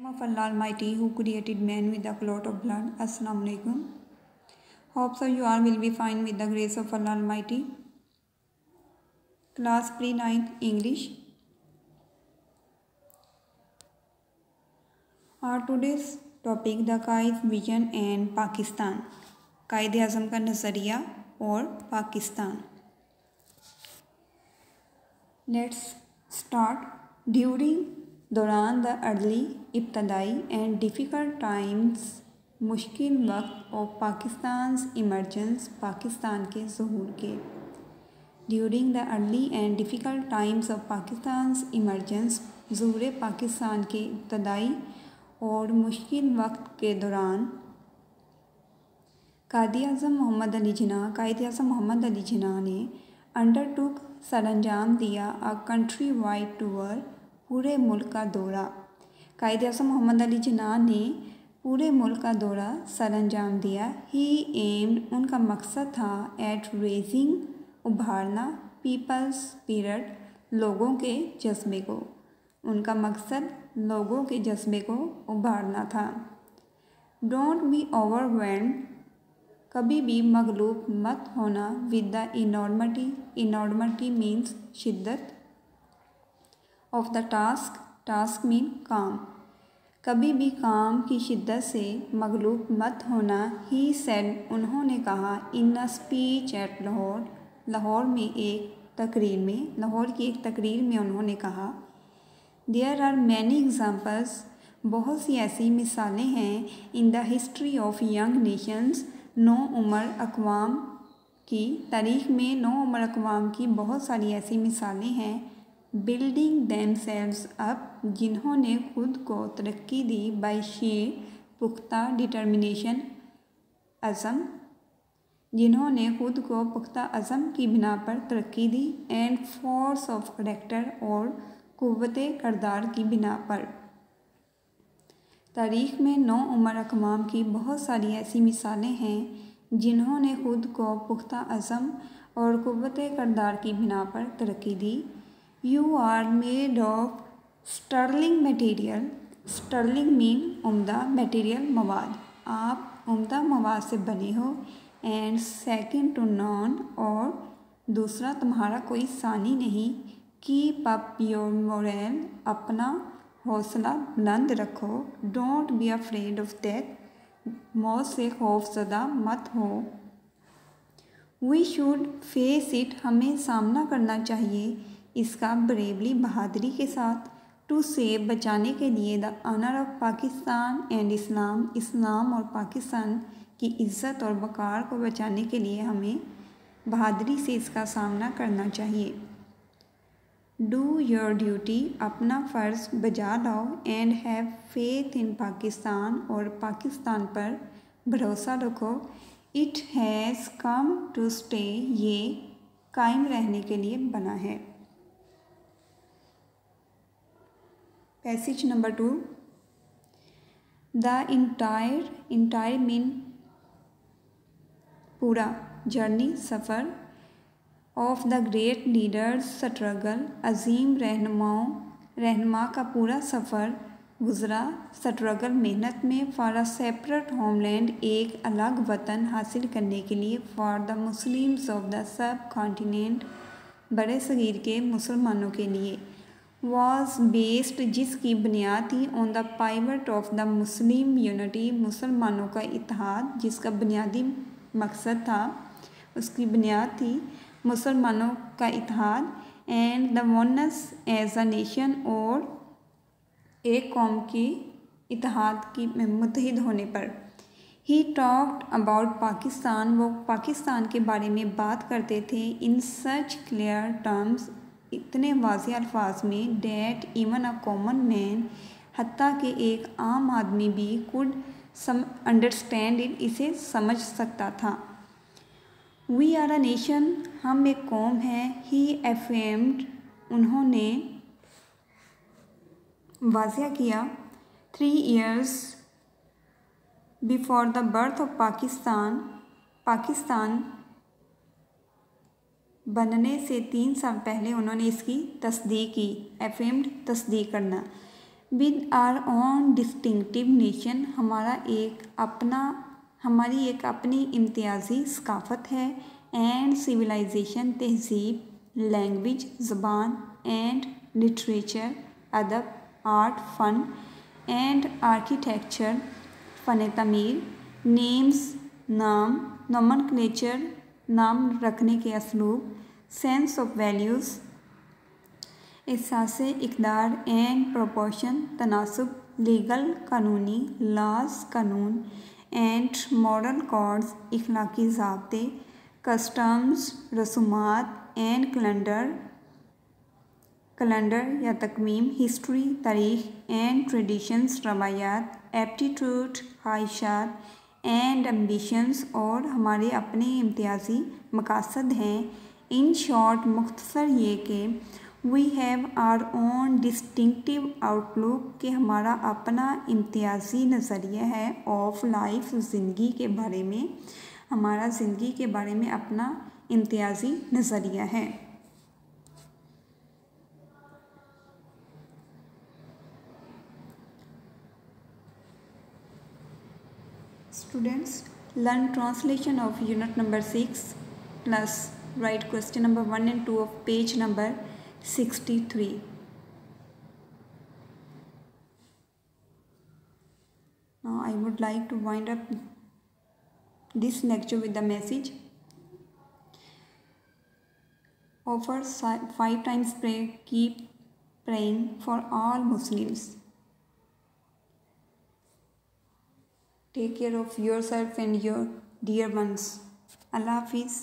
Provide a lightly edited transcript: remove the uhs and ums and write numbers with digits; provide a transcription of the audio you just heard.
of Allah Almighty who created man with a clot of blood. Assalamu alaikum. Hope so you all will be fine with the grace of Allah Almighty. Class pre-9 English. Our today's topic the Qaid vision and Pakistan. कायद आज़म का नज़रिया और Pakistan. Let's start. During दौरान the early इब्तदाई and difficult times मुश्किल वक्त और Pakistan emergence Pakistan के ज़हूर के. During the early and difficult times of Pakistan emergence ज़हूर पाकिस्तान के इब्तदाई और मुश्किल वक्त के दौरान कायद आज़म मोहम्मद अली जिन्ना ने अंडरटुक सरअंजाम दिया अ कंट्री वाइड टूर पूरे मुल्क का दौरा. कायद आज़म मोहम्मद अली जिन्ना ने पूरे मुल्क का दौरा सरअंजाम दिया. ही एम्ड उनका मकसद था एट रेजिंग उभारना पीपल्स स्पिरिट लोगों के जज्बे को. उनका मकसद लोगों के जज्बे को उभारना था. डोंट बी ओवरवेल्म्ड कभी भी मगलूब मत होना विद द इनॉर्मटी मीन्स शिद्दत ऑफ द टास्क मीन काम. कभी भी काम की शिद्दत से मगलूब मत होना. ही सेड उन्होंने कहा इन अ स्पीच एट लाहौर की एक तकरीर में उन्होंने कहा देयर आर मैनी एग्जाम्पल्स बहुत सी ऐसी मिसालें हैं in the history of young nations नौ उम्र अक़वाम की तारीख़ में नौ उम्र अक़वाम की बहुत सारी ऐसी मिसालें हैं बिल्डिंग देमसेल्व्स अप जिन्होंने खुद को तरक्की दी बाय शेर पुख्ता डिटर्मिनेशन अज़म जिन्होंने खुद को पुख्ता अज़म की बिना पर तरक्की दी एंड फोर्स ऑफ करैक्टर और क़ुव्वत किरदार की बिना पर. तारीख़ में नौ उम्र अक़वाम की बहुत सारी ऐसी मिसालें हैं जिन्होंने खुद को पुख्ता अज़म और क़ुव्वत किरदार की बिना पर तरक्की दी. You are made of sterling material. Sterling mean उम्दा, मटेरियल मवाद. आप उम्दा मवाद से बने हो. एंड सेकंड टू नॉन और दूसरा तुम्हारा कोई सानी नहीं. कीप अप योर मोरल अपना हौसला बुलंद रखो. Don't be afraid of death मौत से खौफज़दा मत हो. वी शुड फेस इट हमें सामना करना चाहिए इसका ब्रेवली बहादुरी के साथ. टू सेव बचाने के लिए the honour of Pakistan and Islam और पाकिस्तान की इज़्ज़त और वक़ार को बचाने के लिए हमें बहादुरी से इसका सामना करना चाहिए. डू योर ड्यूटी अपना फ़र्ज़ बजा लाओ. And have faith in Pakistan और पाकिस्तान पर भरोसा रखो. It has come to stay ये कायम रहने के लिए बना है. Passage number 2. The entire mean पूरा जर्नी सफ़र of the great leaders struggle अजीम रहनुमा का पूरा सफ़र गुज़रा स्ट्रगल मेहनत में. फॉर अ सेपरेट होमलैंड एक अलग वतन हासिल करने के लिए. For the Muslims of the sub continent बड़े सगीर के मुसलमानों के लिए. वॉज बेस्ड जिसकी बुनियाद थी on the pivot of the Muslim unity मुसलमानों का इत्तेहाद जिसका बुनियादी मकसद था उसकी बुनियाद थी मुसलमानों का इत्तेहाद. And the oneness as a nation और एक कौम की इत्तेहाद की मुत्तहिद होने पर. ही टॉक्ड अबाउट पाकिस्तान वो पाकिस्तान के बारे में बात करते थे इन सच क्लियर टर्म्स इतने वाज़ेह अल्फाज में that even a common man हत्ता कि एक आम आदमी भी कुड अंडरस्टैंड इट इसे समझ सकता था. वी आर अ नेशन हम एक कौम है. ही एफेम्ड उन्होंने वाज़ेह किया 3 years before the birth of Pakistan बनने से 3 साल पहले उन्होंने इसकी तस्दीक की. एफेम्ड तस्दीक करना. With our own distinctive nation, हमारी एक अपनी इम्तियाज़ी सकाफ़त है। एंड सिविलाइजेशन, तहज़ीब, लैंग्वेज, ज़बान, एंड लिटरेचर, अदब, आर्ट, फ़न, एंड आर्किटेक्चर, फ़न तमीर, नेम्स, नाम, नोमेनक्लेचर, नाम रखने के असलूब, सेंस ऑफ वैल्यूज़, एहसास इक़दार, एंड प्रोपोर्शन, तनासुब, लीगल, कानूनी, लाज, कानून, एंड मॉरल कोड्स, इखलाकी ज़ाब्ते, कस्टम्स, रसूमात, एंड कैलेंडर या तकवीम, हिस्ट्री, तारीख़, एंड ट्रेडिशंस, रवायात, एप्टीट्यूड, ख्वाहिशात, एंड एम्बिशंस, और हमारे अपने इम्तियाज़ी मकासद हैं। इन शॉर्ट, मुख्तसर ये कि we have our own distinctive outlook, कि हमारा अपना इम्तियाज़ी नज़रिया है ऑफ लाइफ, ज़िंदगी के बारे में, हमारा ज़िंदगी के बारे में अपना इम्तियाज़ी नज़रिया है। Students, learn translation of unit number 6 plus write question number 1 and 2 of page number 63. Now I would like to wind up this lecture with the message: offer 5 times prayer, keep praying for all Muslims. Take care of yourself and your dear ones. Allah Hafiz.